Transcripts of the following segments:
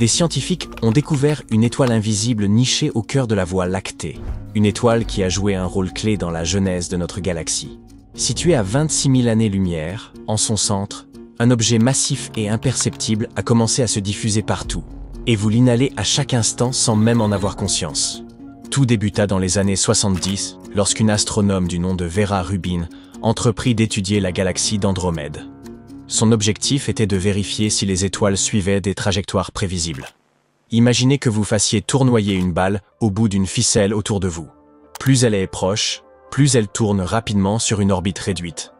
des scientifiques ont découvert une étoile invisible nichée au cœur de la Voie lactée. Une étoile qui a joué un rôle clé dans la genèse de notre galaxie. Située à 26 000 années-lumière, en son centre, un objet massif et imperceptible a commencé à se diffuser partout. Et vous l'inhalez à chaque instant sans même en avoir conscience. Tout débuta dans les années 70, lorsqu'une astronome du nom de Vera Rubin entreprit d'étudier la galaxie d'Andromède. Son objectif était de vérifier si les étoiles suivaient des trajectoires prévisibles. Imaginez que vous fassiez tournoyer une balle au bout d'une ficelle autour de vous. Plus elle est proche, plus elle tourne rapidement sur une orbite réduite.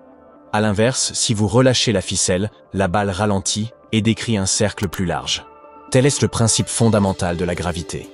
A l'inverse, si vous relâchez la ficelle, la balle ralentit et décrit un cercle plus large. Tel est le principe fondamental de la gravité.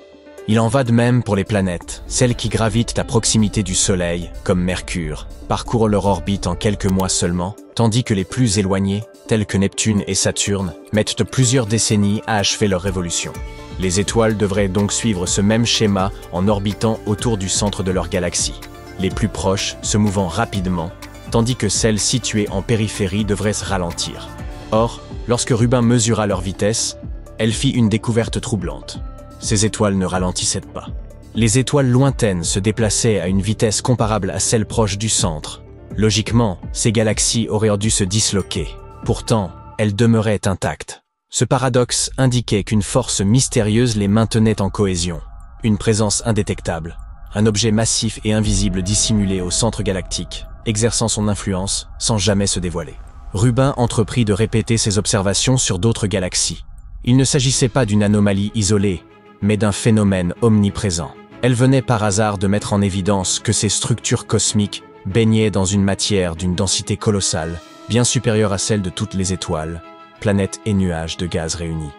Il en va de même pour les planètes. Celles qui gravitent à proximité du Soleil, comme Mercure, parcourent leur orbite en quelques mois seulement, tandis que les plus éloignées, telles que Neptune et Saturne, mettent plusieurs décennies à achever leur révolution. Les étoiles devraient donc suivre ce même schéma en orbitant autour du centre de leur galaxie. Les plus proches se mouvant rapidement, tandis que celles situées en périphérie devraient se ralentir. Or, lorsque Rubin mesura leur vitesse, elle fit une découverte troublante. Ces étoiles ne ralentissaient pas. Les étoiles lointaines se déplaçaient à une vitesse comparable à celle proche du centre. Logiquement, ces galaxies auraient dû se disloquer. Pourtant, elles demeuraient intactes. Ce paradoxe indiquait qu'une force mystérieuse les maintenait en cohésion. Une présence indétectable. Un objet massif et invisible dissimulé au centre galactique, exerçant son influence sans jamais se dévoiler. Rubin entreprit de répéter ses observations sur d'autres galaxies. Il ne s'agissait pas d'une anomalie isolée, mais d'un phénomène omniprésent. Elle venait par hasard de mettre en évidence que ces structures cosmiques baignaient dans une matière d'une densité colossale, bien supérieure à celle de toutes les étoiles, planètes et nuages de gaz réunis.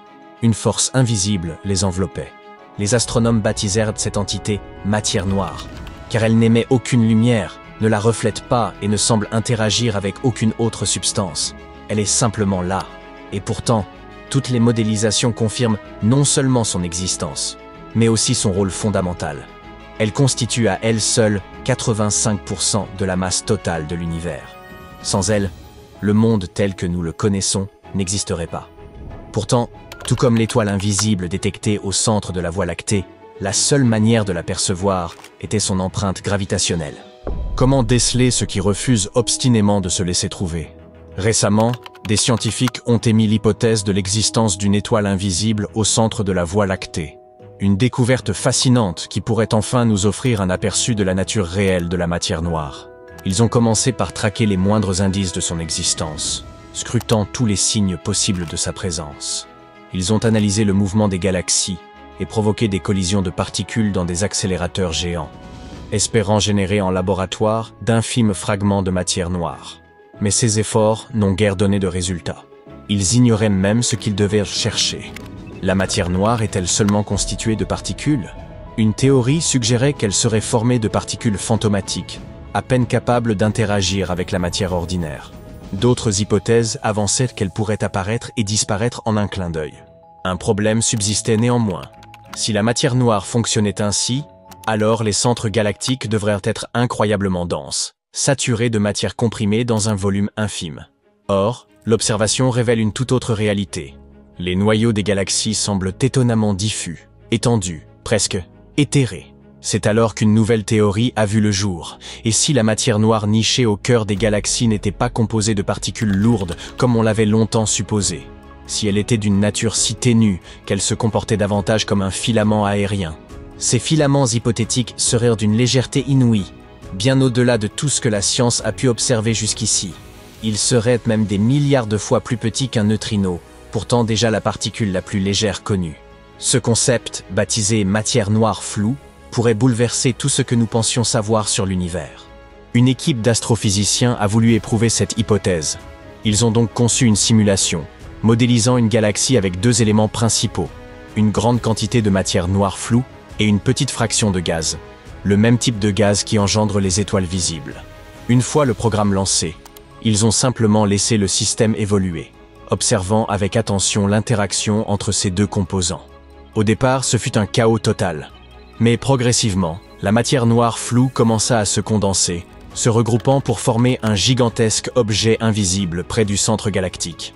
Une force invisible les enveloppait. Les astronomes baptisèrent cette entité « matière noire », car elle n'émet aucune lumière, ne la reflète pas et ne semble interagir avec aucune autre substance. Elle est simplement là. Et pourtant, toutes les modélisations confirment non seulement son existence, mais aussi son rôle fondamental. Elle constitue à elle seule 85% de la masse totale de l'univers. Sans elle, le monde tel que nous le connaissons n'existerait pas. Pourtant, tout comme l'étoile invisible détectée au centre de la Voie lactée, la seule manière de la percevoir était son empreinte gravitationnelle. Comment déceler ceux qui refusent obstinément de se laisser trouver ? Récemment, des scientifiques ont émis l'hypothèse de l'existence d'une étoile invisible au centre de la Voie lactée. Une découverte fascinante qui pourrait enfin nous offrir un aperçu de la nature réelle de la matière noire. Ils ont commencé par traquer les moindres indices de son existence, scrutant tous les signes possibles de sa présence. Ils ont analysé le mouvement des galaxies et provoqué des collisions de particules dans des accélérateurs géants, espérant générer en laboratoire d'infimes fragments de matière noire. Mais ces efforts n'ont guère donné de résultats. Ils ignoraient même ce qu'ils devaient chercher. La matière noire est-elle seulement constituée de particules ? Une théorie suggérait qu'elle serait formée de particules fantomatiques, à peine capables d'interagir avec la matière ordinaire. D'autres hypothèses avançaient qu'elle pourrait apparaître et disparaître en un clin d'œil. Un problème subsistait néanmoins. Si la matière noire fonctionnait ainsi, alors les centres galactiques devraient être incroyablement denses, saturés de matière comprimée dans un volume infime. Or, l'observation révèle une toute autre réalité. Les noyaux des galaxies semblent étonnamment diffus, étendus, presque éthérés. C'est alors qu'une nouvelle théorie a vu le jour. Et si la matière noire nichée au cœur des galaxies n'était pas composée de particules lourdes comme on l'avait longtemps supposé? Si elle était d'une nature si ténue qu'elle se comportait davantage comme un filament aérien? Ces filaments hypothétiques seraient d'une légèreté inouïe, bien au-delà de tout ce que la science a pu observer jusqu'ici. Ils seraient même des milliards de fois plus petits qu'un neutrino, pourtant déjà la particule la plus légère connue. Ce concept, baptisé matière noire floue, pourrait bouleverser tout ce que nous pensions savoir sur l'univers. Une équipe d'astrophysiciens a voulu éprouver cette hypothèse. Ils ont donc conçu une simulation, modélisant une galaxie avec deux éléments principaux, une grande quantité de matière noire floue et une petite fraction de gaz, le même type de gaz qui engendre les étoiles visibles. Une fois le programme lancé, ils ont simplement laissé le système évoluer, observant avec attention l'interaction entre ces deux composants. Au départ, ce fut un chaos total. Mais progressivement, la matière noire floue commença à se condenser, se regroupant pour former un gigantesque objet invisible près du centre galactique.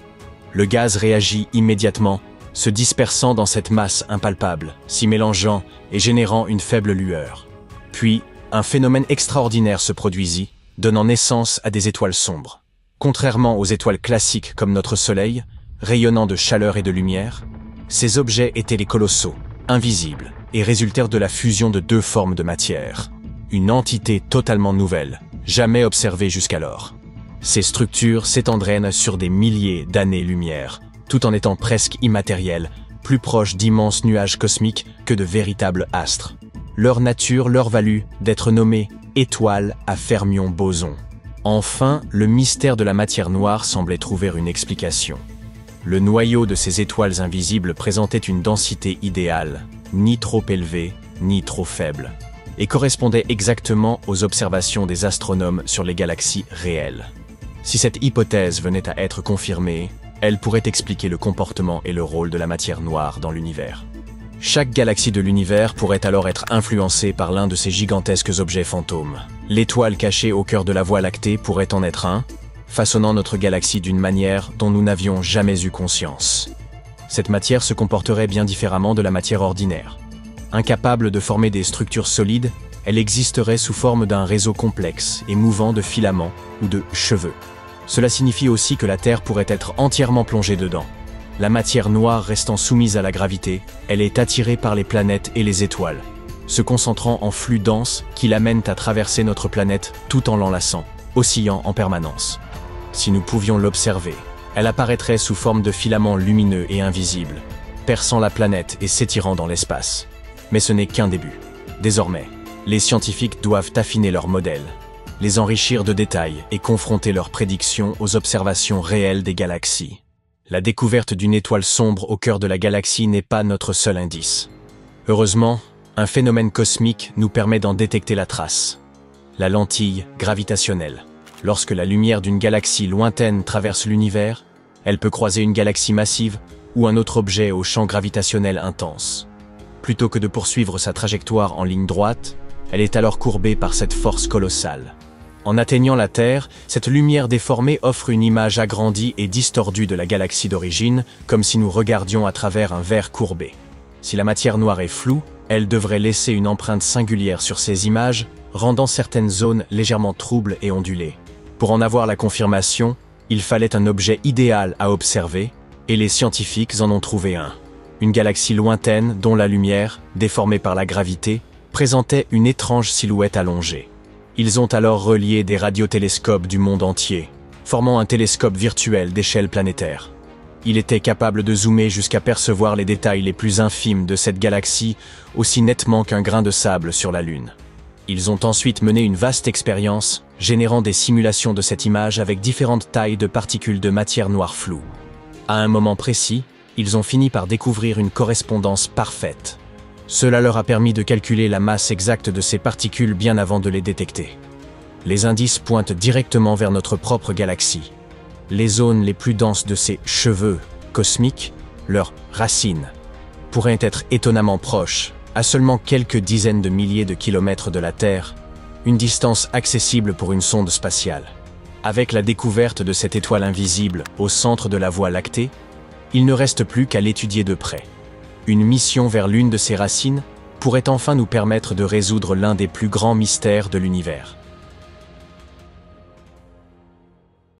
Le gaz réagit immédiatement se dispersant dans cette masse impalpable, s'y mélangeant et générant une faible lueur. Puis, un phénomène extraordinaire se produisit, donnant naissance à des étoiles sombres. Contrairement aux étoiles classiques comme notre Soleil, rayonnant de chaleur et de lumière, ces objets étaient les colossaux, invisibles, et résultèrent de la fusion de deux formes de matière. Une entité totalement nouvelle, jamais observée jusqu'alors. Ces structures s'étendraient sur des milliers d'années-lumière, tout en étant presque immatérielles, plus proches d'immenses nuages cosmiques que de véritables astres. Leur nature leur valut d'être nommées étoiles à fermions-bosons. Enfin, le mystère de la matière noire semblait trouver une explication. Le noyau de ces étoiles invisibles présentait une densité idéale, ni trop élevée, ni trop faible, et correspondait exactement aux observations des astronomes sur les galaxies réelles. Si cette hypothèse venait à être confirmée, elle pourrait expliquer le comportement et le rôle de la matière noire dans l'univers. Chaque galaxie de l'univers pourrait alors être influencée par l'un de ces gigantesques objets fantômes. L'étoile cachée au cœur de la Voie lactée pourrait en être un, façonnant notre galaxie d'une manière dont nous n'avions jamais eu conscience. Cette matière se comporterait bien différemment de la matière ordinaire. Incapable de former des structures solides, elle existerait sous forme d'un réseau complexe et mouvant de filaments ou de cheveux. Cela signifie aussi que la Terre pourrait être entièrement plongée dedans. La matière noire restant soumise à la gravité, elle est attirée par les planètes et les étoiles, se concentrant en flux denses qui l'amènent à traverser notre planète tout en l'enlaçant, oscillant en permanence. Si nous pouvions l'observer, elle apparaîtrait sous forme de filaments lumineux et invisibles, perçant la planète et s'étirant dans l'espace. Mais ce n'est qu'un début. Désormais, les scientifiques doivent affiner leurs modèles, les enrichir de détails et confronter leurs prédictions aux observations réelles des galaxies. La découverte d'une étoile sombre au cœur de la galaxie n'est pas notre seul indice. Heureusement, un phénomène cosmique nous permet d'en détecter la trace. La lentille gravitationnelle. Lorsque la lumière d'une galaxie lointaine traverse l'univers, elle peut croiser une galaxie massive ou un autre objet au champ gravitationnel intense. Plutôt que de poursuivre sa trajectoire en ligne droite, elle est alors courbée par cette force colossale. En atteignant la Terre, cette lumière déformée offre une image agrandie et distordue de la galaxie d'origine, comme si nous regardions à travers un verre courbé. Si la matière noire est floue, elle devrait laisser une empreinte singulière sur ces images, rendant certaines zones légèrement troubles et ondulées. Pour en avoir la confirmation, il fallait un objet idéal à observer, et les scientifiques en ont trouvé un. Une galaxie lointaine dont la lumière, déformée par la gravité, présentait une étrange silhouette allongée. Ils ont alors relié des radiotélescopes du monde entier, formant un télescope virtuel d'échelle planétaire. Il était capable de zoomer jusqu'à percevoir les détails les plus infimes de cette galaxie aussi nettement qu'un grain de sable sur la Lune. Ils ont ensuite mené une vaste expérience, générant des simulations de cette image avec différentes tailles de particules de matière noire floue. À un moment précis, ils ont fini par découvrir une correspondance parfaite. Cela leur a permis de calculer la masse exacte de ces particules bien avant de les détecter. Les indices pointent directement vers notre propre galaxie. Les zones les plus denses de ces cheveux cosmiques, leurs racines, pourraient être étonnamment proches, à seulement quelques dizaines de milliers de kilomètres de la Terre, une distance accessible pour une sonde spatiale. Avec la découverte de cette étoile invisible au centre de la Voie lactée, il ne reste plus qu'à l'étudier de près. Une mission vers l'une de ses racines pourrait enfin nous permettre de résoudre l'un des plus grands mystères de l'univers.